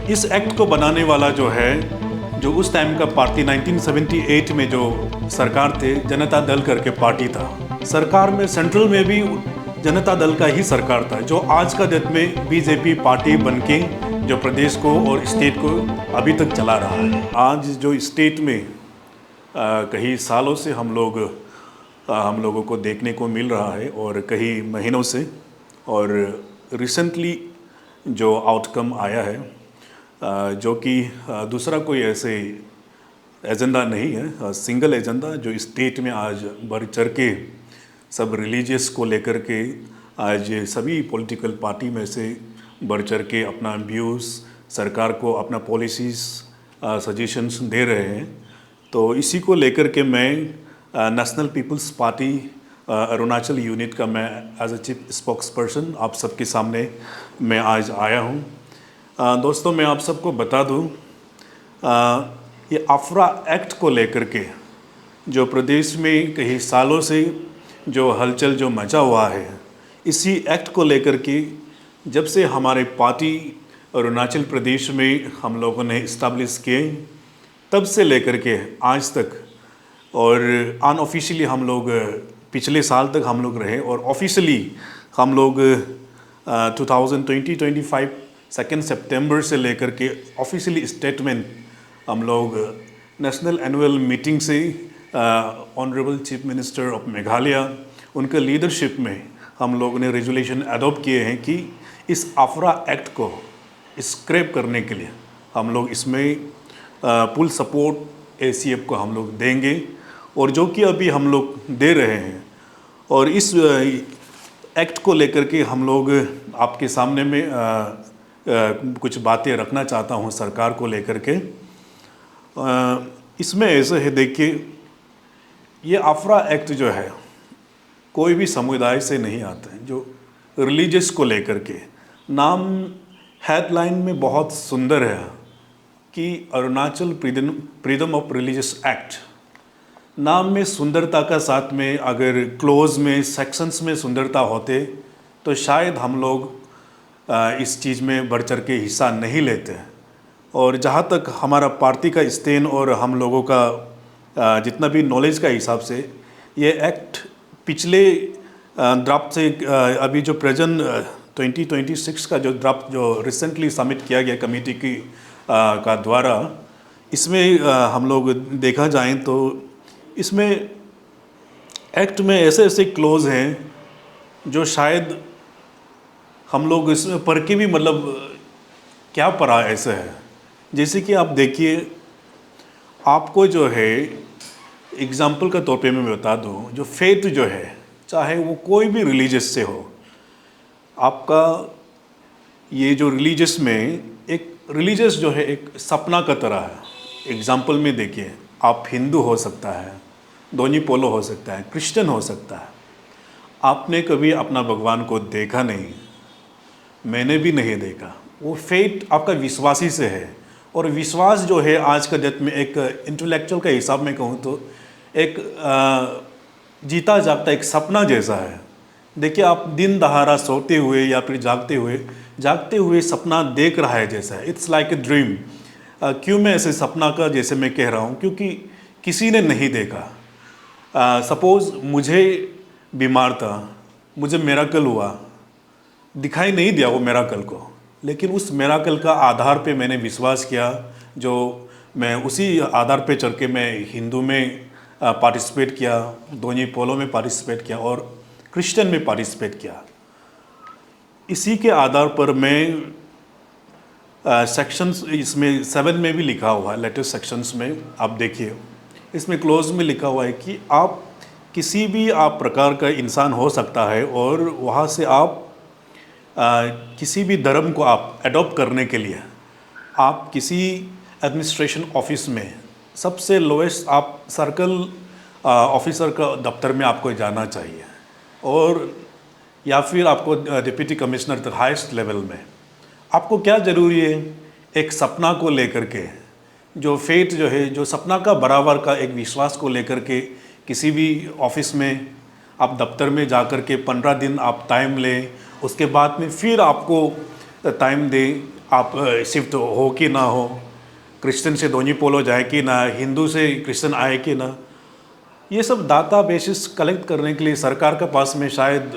इस एक्ट को बनाने वाला जो है, जो उस टाइम का पार्टी 1978 में जो सरकार थे, जनता दल करके पार्टी था। सरकार में सेंट्रल में भी जनता दल का ही सरकार था, जो आज का डेट में बीजेपी पार्टी बनके जो प्रदेश को और स्टेट को अभी तक चला रहा है। आज जो स्टेट में कई सालों से हम लोगों को देखने को मिल रहा है और कई महीनों से, और रिसेंटली जो आउटकम आया है, जो कि दूसरा कोई ऐसे एजेंडा नहीं है, सिंगल एजेंडा जो स्टेट में आज बढ़ चढ़ के सब रिलीजियस को लेकर के आज सभी पॉलिटिकल पार्टी में से बढ़ चढ़ के अपना व्यूज़ सरकार को, अपना पॉलिसीज़ सजेशंस दे रहे हैं। तो इसी को लेकर के मैं National People's Party Arunachal unit का मैं as a chief spokesperson आप सबके सामने मैं आज आया हूँ। दोस्तों, मैं आप सबको बता दूँ, ये आफरा एक्ट को लेकर के जो प्रदेश में कई सालों से जो हलचल जो मचा हुआ है, इसी एक्ट को लेकर के जब से हमारे पार्टी अरुणाचल प्रदेश में हम लोगों ने इस्टेब्लिश किए, तब से लेकर के आज तक, और अनऑफिशियली हम लोग पिछले साल तक हम लोग रहे, और ऑफिशियली हम लोग 2025 2 सितंबर से लेकर के ऑफिशियली स्टेटमेंट हम लोग नेशनल एनुअल मीटिंग से honourable chief minister of Meghalaya उनके लीडरशिप में हम लोगों ने रेजोल्यूशन अडॉप्ट किए हैं कि इस आफरा एक्ट को स्क्रैप करने के लिए हम लोग इसमें फुल सपोर्ट ACF को हम लोग देंगे, और जो कि अभी हम लोग दे रहे हैं। और इस एक्ट को लेकर के हम लोग आपके सामने में कुछ बातें रखना चाहता हूं सरकार को लेकर के। इसमें ऐसा है, देखिए, ये आफरा एक्ट जो है कोई भी समुदाय से नहीं आता है। जो रिलीजियस को लेकर के नाम हेडलाइन में बहुत सुंदर है कि Arunachal freedom of religious act, नाम में सुंदरता का साथ में अगर क्लोज में सेक्शंस में सुंदरता होते तो शायद हम लोग इस चीज़ में बढ़ चढ़ के हिस्सा नहीं लेते। और जहाँ तक हमारा पार्टी का स्टैंड और हम लोगों का जितना भी नॉलेज का हिसाब से, ये एक्ट पिछले ड्राफ्ट से अभी जो प्रेजेंट 2026 का जो ड्राफ्ट जो रिसेंटली सबमिट किया गया कमेटी की का द्वारा, इसमें हम लोग देखा जाए तो इसमें एक्ट में ऐसे ऐसे क्लोज हैं जो शायद हम लोग इसमें पढ़ के भी मतलब क्या पढ़ा ऐसा है। जैसे कि आप देखिए, आपको जो है एग्जाम्पल का तौर पे मैं बता दूं, जो फेथ जो है, चाहे वो कोई भी रिलीजियस से हो, आपका ये जो रिलीजियस में एक रिलीजियस जो है एक सपना का तरह है। एग्जाम्पल में देखिए, आप हिंदू हो सकता है, दोनी पोलो हो सकता है, क्रिश्चियन हो सकता है। आपने कभी अपना भगवान को देखा नहीं, मैंने भी नहीं देखा। वो फेथ आपका विश्वासी से है, और विश्वास जो है आज का डेट में एक इंटेलेक्चुअल के हिसाब में कहूँ तो एक जीता जागता एक सपना जैसा है। देखिए, आप दिन दहाड़ा सोते हुए या फिर जागते हुए सपना देख रहा है जैसा है। It's like a dream. क्यों मैं ऐसे सपना का जैसे मैं कह रहा हूँ, क्योंकि किसी ने नहीं देखा। सपोज़ मुझे बीमार था, मुझे मिरेकल हुआ, दिखाई नहीं दिया वो मिरेकल को, लेकिन उस मिरेकल का आधार पे मैंने विश्वास किया, जो मैं उसी आधार पे चढ़ के मैं हिंदू में पार्टिसिपेट किया, दोनी पोलो में पार्टिसिपेट किया और क्रिश्चियन में पार्टिसिपेट किया। इसी के आधार पर मैं सेक्शंस इसमें 7 में भी लिखा हुआ है, लेटेस्ट सेक्शंस में आप देखिए, इसमें क्लोज में लिखा हुआ है कि आप किसी भी आप प्रकार का इंसान हो सकता है, और वहाँ से आप किसी भी धर्म को आप अडॉप्ट करने के लिए आप किसी एडमिनिस्ट्रेशन ऑफिस में सबसे लोएस्ट आप सर्कल ऑफिसर का दफ्तर में आपको जाना चाहिए, और या फिर आपको डिप्टी कमिश्नर तक हाईएस्ट लेवल में। आपको क्या ज़रूरी है, एक सपना को लेकर के, जो फेथ जो है, जो सपना का बराबर का एक विश्वास को लेकर के किसी भी ऑफिस में आप दफ्तर में जाकर के 15 दिन आप टाइम लें, उसके बाद में फिर आपको टाइम दें आप शिफ्ट हो कि ना हो, क्रिश्चियन से दोनी पोलो जाए कि ना, हिंदू से क्रिश्चियन आए कि ना, ये सब डाटा बेसिस कलेक्ट करने के लिए सरकार के पास में शायद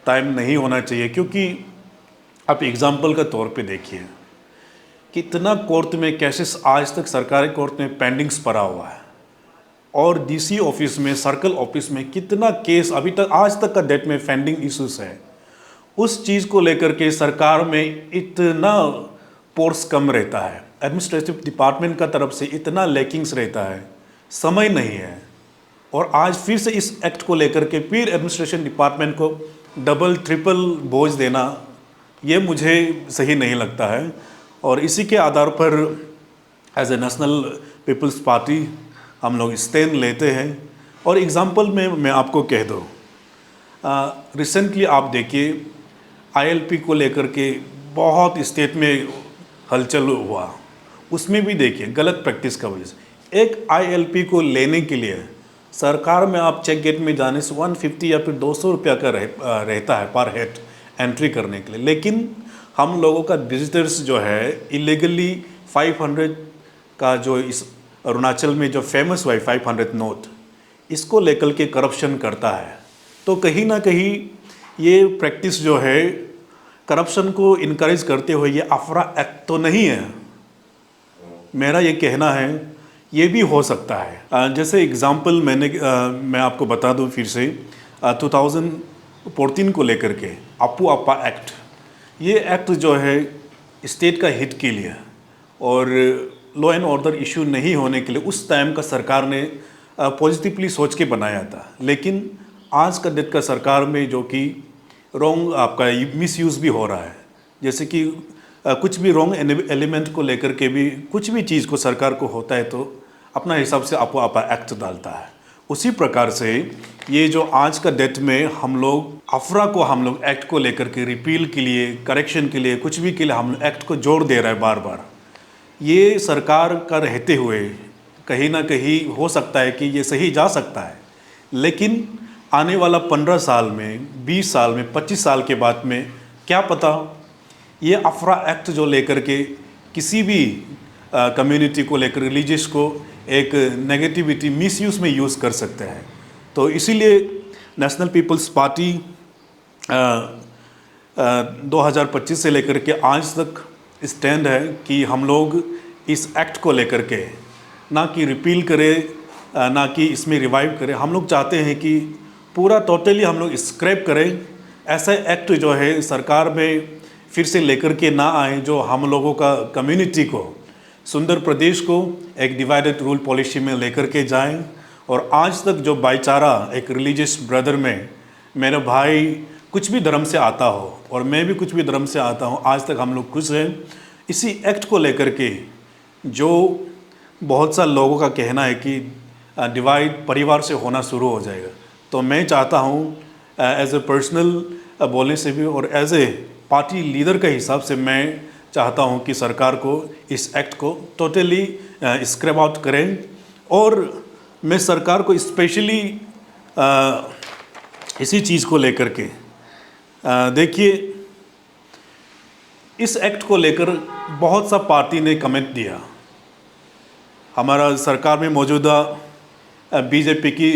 टाइम नहीं होना चाहिए। क्योंकि आप एग्जाम्पल के तौर पे देखिए कितना कोर्ट में केसेस आज तक सरकारी कोर्ट में पेंडिंग्स पड़ा हुआ है, और डीसी ऑफिस में, सर्कल ऑफिस में कितना केस अभी तक आज तक का डेट में पेंडिंग इश्यूज है। उस चीज़ को लेकर के सरकार में इतना फोर्स कम रहता है, एडमिनिस्ट्रेटिव डिपार्टमेंट का तरफ से इतना लैकिंग्स रहता है, समय नहीं है। और आज फिर से इस एक्ट को लेकर के फिर एडमिनिस्ट्रेशन डिपार्टमेंट को डबल ट्रिपल बोझ देना, ये मुझे सही नहीं लगता है। और इसी के आधार पर as a National People's Party हम लोग स्टैंड लेते हैं। और एग्जांपल में मैं आपको कह दूँ, रिसेंटली आप देखिए आईएलपी को लेकर के बहुत स्टेट में हलचल हुआ, उसमें भी देखिए गलत प्रैक्टिस का वजह से एक आईएलपी को लेने के लिए सरकार में आप चेक गेट में जाने से 150 या फिर 200 रुपया का रहता है पर हेड एंट्री करने के लिए। लेकिन हम लोगों का विजिटर्स जो है इलीगली 500 का जो इस अरुणाचल में जो फेमस हुआ है 500 नोट, इसको लेकर के करप्शन करता है। तो कहीं ना कहीं ये प्रैक्टिस जो है करप्शन को इनकरेज करते हुए ये अफरा एक्ट तो नहीं है, मेरा ये कहना है ये भी हो सकता है। जैसे एग्जांपल मैं आपको बता दूं फिर से, 2014 को लेकर के अपू अपा एक्ट, ये एक्ट जो है स्टेट का हित के लिए और लॉ एंड ऑर्डर इशू नहीं होने के लिए उस टाइम का सरकार ने पॉजिटिवली सोच के बनाया था। लेकिन आज का डेट का सरकार में जो कि रॉन्ग आपका मिसयूज़ भी हो रहा है, जैसे कि कुछ भी रॉन्ग एलिमेंट को लेकर के भी कुछ भी चीज़ को सरकार को होता है तो अपना हिसाब से आपो आपा एक्ट डालता है। उसी प्रकार से ये जो आज का डेट में हम लोग अफरा को हम लोग एक्ट को लेकर के रिपील के लिए, करेक्शन के लिए, कुछ भी के लिए हम लोग एक्ट को जोड़ दे रहा है बार बार। ये सरकार का रहते हुए कहीं ना कहीं हो सकता है कि ये सही जा सकता है, लेकिन आने वाला 15 साल में, 20 साल में, 25 साल के बाद में क्या पता ये अफरा एक्ट जो लेकर के किसी भी कम्युनिटी को लेकर, रिलीजियस को एक नेगेटिविटी मिसयूज़ में यूज़ कर सकते हैं। तो इसीलिए नेशनल पीपल्स पार्टी 2025 से लेकर के आज तक स्टैंड है कि हम लोग इस एक्ट को लेकर के ना कि रिपील करें, ना कि इसमें रिवाइव करें। हम लोग चाहते हैं कि पूरा टोटली हम लोग स्क्रैप करें, ऐसा एक्ट जो है सरकार में फिर से लेकर के ना आए जो हम लोगों का कम्युनिटी को, सुंदर प्रदेश को एक डिवाइडेड रूल पॉलिसी में लेकर के जाएं। और आज तक जो भाईचारा एक रिलीजियस ब्रदर में, मेरा भाई कुछ भी धर्म से आता हो और मैं भी कुछ भी धर्म से आता हूँ, आज तक हम लोग खुश हैं। इसी एक्ट को लेकर के जो बहुत सा लोगों का कहना है कि डिवाइड परिवार से होना शुरू हो जाएगा, तो मैं चाहता हूँ एज ए पर्सनल बोलने से भी और एज ए पार्टी लीडर के हिसाब से मैं चाहता हूँ कि सरकार को इस एक्ट को टोटली स्क्रैप आउट करें। और मैं सरकार को स्पेशली इसी चीज़ को लेकर के देखिए, इस एक्ट को लेकर बहुत सा पार्टी ने कमेंट दिया। हमारा सरकार में मौजूदा बीजेपी की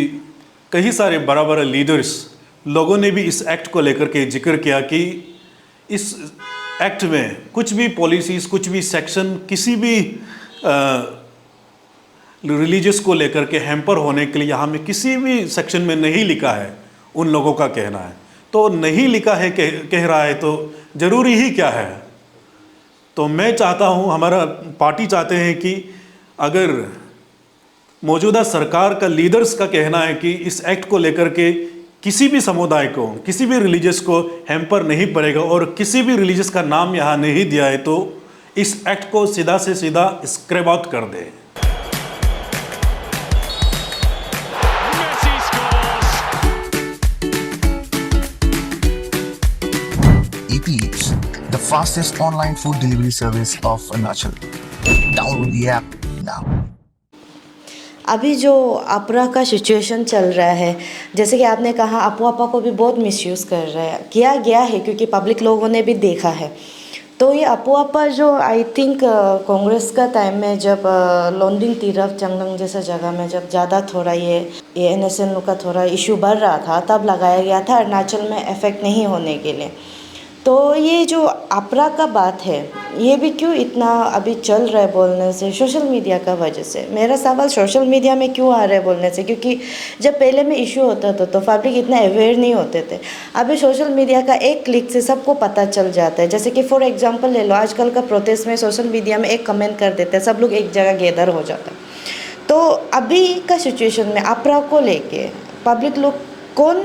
कई सारे बड़ा बड़ा लीडर्स लोगों ने भी इस एक्ट को लेकर के जिक्र किया कि इस एक्ट में कुछ भी पॉलिसीज़, कुछ भी सेक्शन किसी भी रिलीजियस को लेकर के हैम्पर होने के लिए यहाँ में किसी भी सेक्शन में नहीं लिखा है, उन लोगों का कहना है। तो नहीं लिखा है कह रहा है तो ज़रूरी ही क्या है। तो मैं चाहता हूँ, हमारा पार्टी चाहते हैं कि अगर मौजूदा सरकार का लीडर्स का कहना है कि इस एक्ट को लेकर के किसी भी समुदाय को, किसी भी रिलीजियस को हैम्पर नहीं पड़ेगा और किसी भी रिलीजियस का नाम यहाँ नहीं दिया है, तो इस एक्ट को सीधा से सीधा स्क्रैप आउट कर दे। Eats, the fastest online food delivery service of Arunachal. Download the app now. अभी जो अपरा का सिचुएशन चल रहा है, जैसे कि आपने कहा अपू आपा को भी बहुत मिसयूज़ कर रहा है, किया गया है क्योंकि पब्लिक लोगों ने भी देखा है। तो ये अपुआपा जो आई थिंक कांग्रेस का टाइम में जब लोंडिंग तीरफ चंगलंग जैसा जगह में जब ज़्यादा थोड़ा ये NSN का थोड़ा इशू बढ़ रहा था तब लगाया गया था, अरुणाचल में इफेक्ट नहीं होने के लिए। तो ये जो अपरा का बात है ये भी क्यों इतना अभी चल रहा है बोलने से, सोशल मीडिया का वजह से। मेरा सवाल सोशल मीडिया में क्यों आ रहा है बोलने से, क्योंकि जब पहले में इशू होता था तो पब्लिक इतना अवेयर नहीं होते थे। अभी सोशल मीडिया का एक क्लिक से सबको पता चल जाता है। जैसे कि फॉर एग्जांपल ले लो, आजकल का प्रोटेस्ट में सोशल मीडिया में एक कमेंट कर देते हैं, सब लोग एक जगह गैदर हो जाता है। तो अभी का सिचुएशन में अपरा को लेके पब्लिक लोग कौन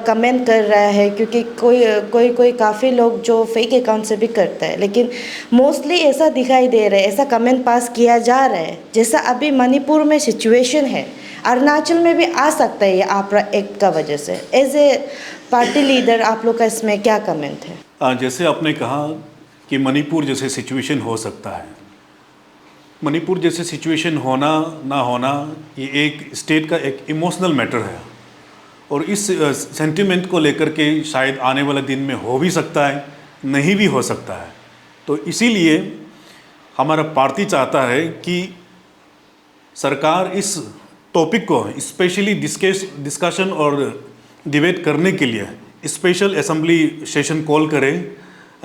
कमेंट कर रहा है, क्योंकि कोई काफ़ी लोग जो फेक अकाउंट से भी करता है, लेकिन मोस्टली ऐसा दिखाई दे रहा है, ऐसा कमेंट पास किया जा रहा है जैसा अभी मणिपुर में सिचुएशन है अरुणाचल में भी आ सकता है ये अपरा एक्ट का वजह से। एज ए पार्टी लीडर आप लोग का इसमें क्या कमेंट है? जैसे आपने कहा कि मणिपुर जैसे सिचुएशन हो सकता है, मणिपुर जैसे सिचुएशन होना ना होना ये एक स्टेट का एक इमोशनल मैटर है, और इस सेंटिमेंट को लेकर के शायद आने वाले दिन में हो भी सकता है, नहीं भी हो सकता है। तो इसीलिए हमारा पार्टी चाहता है कि सरकार इस टॉपिक को स्पेशली डिस्कशन और डिबेट करने के लिए स्पेशल असेंबली सेशन कॉल करे,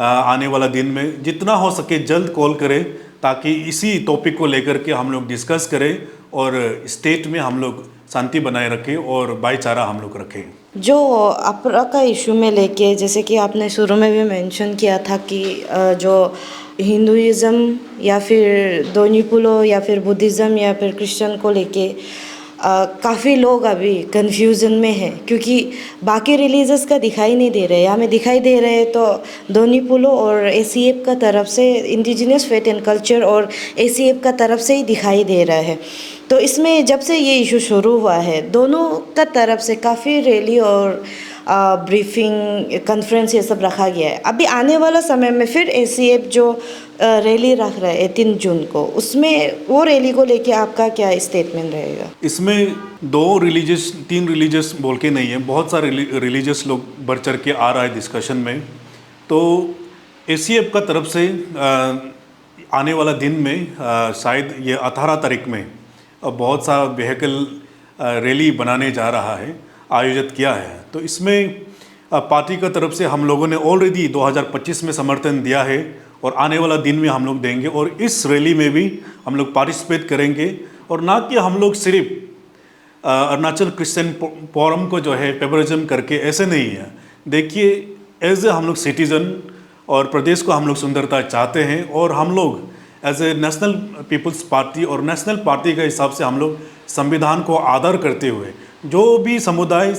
आने वाला दिन में जितना हो सके जल्द कॉल करे, ताकि इसी टॉपिक को लेकर के हम लोग डिस्कस करें और स्टेट में हम लोग शांति बनाए रखें और भाईचारा हम लोग रखें। जो अपरा का इशू में लेके, जैसे कि आपने शुरू में भी मेंशन किया था कि जो हिंदुइज़्म या फिर दोन्यीपुलो या फिर बुद्धिज़्म या फिर क्रिश्चियन को लेके काफ़ी लोग अभी कन्फ्यूज़न में हैं, क्योंकि बाकी रिलीजस का दिखाई नहीं दे रहे हैं। हमें दिखाई दे रहे हैं तो दोन्यीपुलो और ACF का तरफ से, इंडिजिनियस फेथ एंड कल्चर और ACF का तरफ से ही दिखाई दे रहा है। तो इसमें जब से ये इशू शुरू हुआ है दोनों का तरफ से काफ़ी रैली और ब्रीफिंग कॉन्फ्रेंस ये सब रखा गया है। अभी आने वाला समय में फिर ACF जो रैली रख रहा है 3 जून को, उसमें वो रैली को लेके आपका क्या स्टेटमेंट रहेगा? इसमें 3 रिलीजियस बोल के नहीं है, बहुत सारे रिलीजियस लोग बढ़ चढ़ के आ रहा है डिस्कशन में। तो ACF का तरफ से आने वाला दिन में शायद ये 18 तारीख में बहुत सा व्हीकल रैली बनाने जा रहा है, आयोजित किया है। तो इसमें पार्टी का तरफ से हम लोगों ने ऑलरेडी 2025 में समर्थन दिया है और आने वाला दिन में हम लोग देंगे, और इस रैली में भी हम लोग पार्टिसिपेट करेंगे। और ना कि हम लोग सिर्फ अरुणाचल क्रिश्चियन फोरम को जो है फेवरिज्म करके, ऐसे नहीं है। देखिए, एज ए हम लोग सिटीज़न और प्रदेश को हम लोग सुंदरता चाहते हैं, और हम लोग as a National People's Party और नेशनल पार्टी के हिसाब से हम लोग संविधान को आदर करते हुए जो भी समुदाय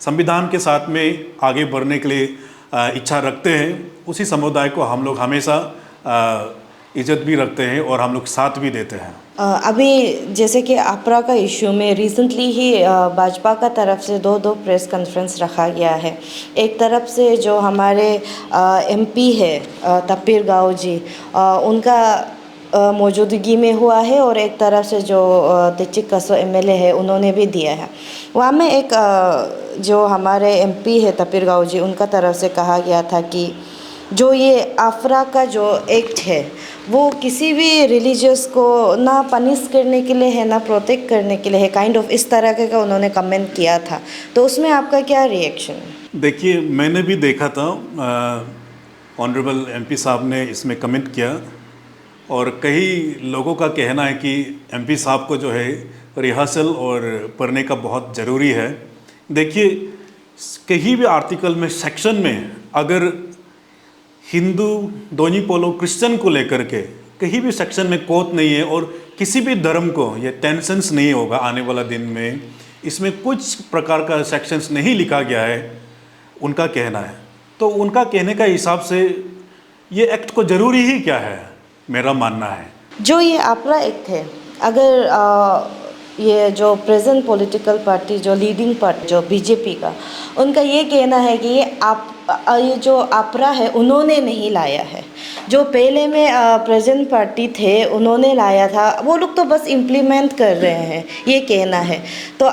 संविधान के साथ में आगे बढ़ने के लिए इच्छा रखते हैं, उसी समुदाय को हम लोग हमेशा इज्जत भी रखते हैं और हम लोग साथ भी देते हैं। अभी जैसे कि अपरा का इशू में रिसेंटली ही भाजपा का तरफ से दो प्रेस कॉन्फ्रेंस रखा गया है। एक तरफ से जो हमारे MP है तपीर गाँव जी, उनका मौजूदगी में हुआ है, और एक तरफ से जो तेचिक कसो MLA है उन्होंने भी दिया है। वहाँ में एक जो हमारे MP है तपीर गाँव जी, उनका तरफ से कहा गया था कि जो ये अपरा का जो एक्ट है वो किसी भी रिलीजियस को ना पनिश करने के लिए है ना प्रोटेक्ट करने के लिए है, काइंड ऑफ इस तरह का उन्होंने कमेंट किया था। तो उसमें आपका क्या रिएक्शन है? देखिए, मैंने भी देखा था, ऑनरेबल MP साहब ने इसमें कमेंट किया, और कई लोगों का कहना है कि MP साहब को जो है रिहर्सल और पढ़ने का बहुत ज़रूरी है। देखिए, कहीं भी आर्टिकल में, सेक्शन में अगर हिंदू, दोन्यीपोलो, क्रिश्चियन को लेकर के कहीं भी सेक्शन में कोत नहीं है, और किसी भी धर्म को ये टेंशन्स नहीं होगा आने वाला दिन में, इसमें कुछ प्रकार का सेक्शंस नहीं लिखा गया है, उनका कहना है। तो उनका कहने का हिसाब से ये एक्ट को ज़रूरी ही क्या है, मेरा मानना है। जो ये अपरा एक्ट है, अगर ये जो प्रेजेंट पॉलिटिकल पार्टी जो लीडिंग पार्टी जो बीजेपी का, उनका ये कहना है कि ये जो APRA है उन्होंने नहीं लाया है। जो पहले में प्रेजेंट पार्टी थे उन्होंने लाया था, वो लोग तो बस इम्प्लीमेंट कर रहे हैं, ये कहना है। तो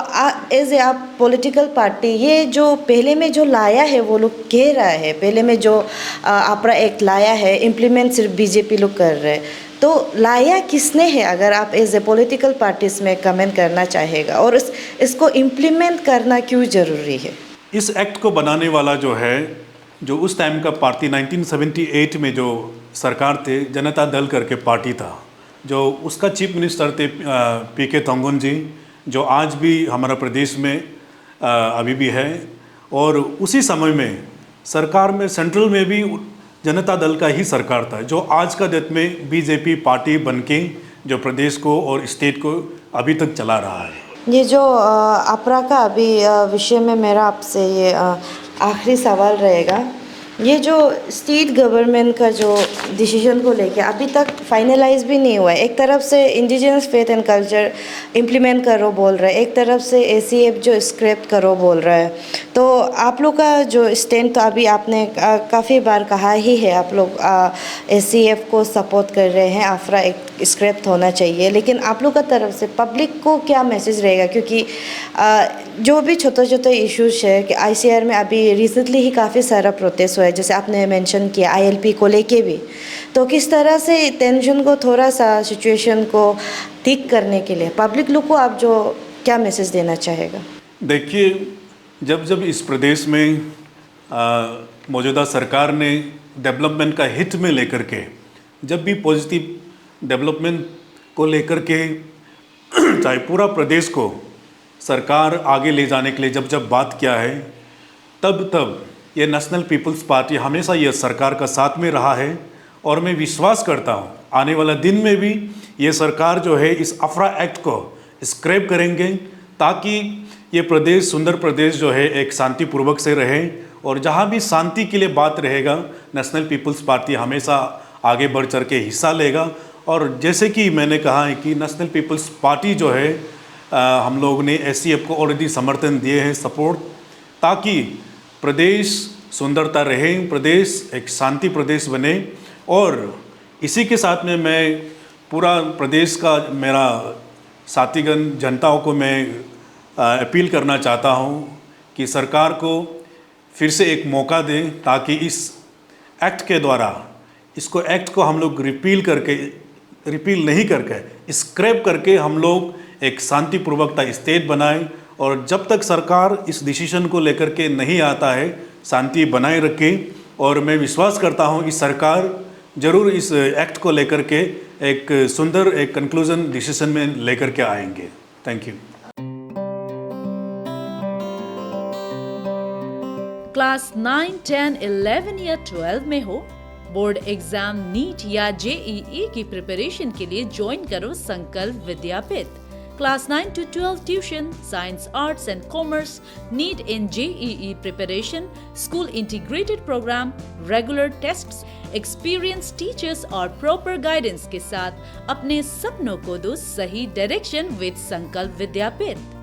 एज ए आप पॉलिटिकल पार्टी ये जो पहले में जो लाया है वो लोग कह रहा है, पहले में जो APRA एक्ट लाया है इम्प्लीमेंट सिर्फ बीजेपी लोग कर रहे हैं, तो लाया किसने है? अगर आप एज ए पॉलिटिकल पार्टीज में कमेंट करना चाहेगा, और इसको इम्प्लीमेंट करना क्यों ज़रूरी है? इस एक्ट को बनाने वाला जो है, जो उस टाइम का पार्टी 1978 में जो सरकार थे, जनता दल करके पार्टी था, जो उसका चीफ मिनिस्टर थे PK थोंगुन जी, जो आज भी हमारा प्रदेश में अभी भी है। और उसी समय में सरकार में सेंट्रल में भी जनता दल का ही सरकार था, जो आज का डेट में बीजेपी पार्टी बनके जो प्रदेश को और स्टेट को अभी तक चला रहा है। ये जो APRA का अभी विषय में मेरा आपसे ये आखिरी सवाल रहेगा, ये जो स्टेट गवर्नमेंट का जो डिसीजन को लेके अभी तक फाइनलाइज भी नहीं हुआ है। एक तरफ से indigenous faith and culture implement करो बोल रहा है, एक तरफ से ACF जो स्क्रैप करो बोल रहा है। तो आप लोग का जो स्टैंड, तो अभी आपने काफ़ी बार कहा ही है, आप लोग ACF को सपोर्ट कर रहे हैं, APRA एक स्क्रैप होना चाहिए, लेकिन आप लोग का तरफ से पब्लिक को क्या मैसेज रहेगा? क्योंकि जो भी छोटे छोटे इश्यूज है कि ICR में अभी रिसेंटली ही काफ़ी सारा प्रोटेस्ट हुआ है, जैसे आपने मेंशन किया ILP को लेके भी, तो किस तरह से टेंशन को, थोड़ा सा सिचुएशन को ठीक करने के लिए पब्लिक लोग को आप जो क्या मैसेज देना चाहेगा? देखिए, जब इस प्रदेश में मौजूदा सरकार ने डेवलपमेंट का हित में लेकर के, जब भी पॉजिटिव डेवलपमेंट को लेकर के चाहे पूरा प्रदेश को सरकार आगे ले जाने के लिए जब बात किया है, तब ये नेशनल पीपल्स पार्टी हमेशा ये सरकार का साथ में रहा है। और मैं विश्वास करता हूँ आने वाला दिन में भी ये सरकार जो है इस APRA एक्ट को स्क्रैप करेंगे, ताकि ये प्रदेश, सुंदर प्रदेश जो है एक शांतिपूर्वक से रहे। और जहाँ भी शांति के लिए बात रहेगा, नेशनल पीपल्स पार्टी हमेशा आगे बढ़ चढ़ के हिस्सा लेगा। और जैसे कि मैंने कहा है कि नेशनल पीपल्स पार्टी जो है, हम लोग ने ACF को ऑलरेडी समर्थन दिए हैं, सपोर्ट, ताकि प्रदेश सुंदरता रहे, प्रदेश एक शांति प्रदेश बने। और इसी के साथ में मैं पूरा प्रदेश का मेरा साथीगण जनताओं को मैं अपील करना चाहता हूँ कि सरकार को फिर से एक मौका दें, ताकि इस एक्ट के द्वारा, इसको एक्ट को हम लोग रिपील नहीं करके स्क्रैप करके हम लोग एक शांतिपूर्वकता स्टेट बनाएं। और जब तक सरकार इस डिसीजन को लेकर के नहीं आता है, शांति बनाए रखे। और मैं विश्वास करता हूँ इस सरकार ज़रूर इस एक्ट को लेकर के एक सुंदर एक कंक्लूजन डिसीजन में लेकर के आएंगे। Thank you. क्लास 9, 10, 11 या 12 में हो, बोर्ड एग्जाम, नीट या JEE की प्रिपरेशन के लिए ज्वाइन करो संकल्प विद्यापीठ। Class 9 to 12 tuition, science, arts and commerce, NEET in JEE preparation, school integrated program, regular tests, experienced teachers और proper guidance के साथ अपने सपनों को दो सही डायरेक्शन विद संकल्प विद्यापीठ।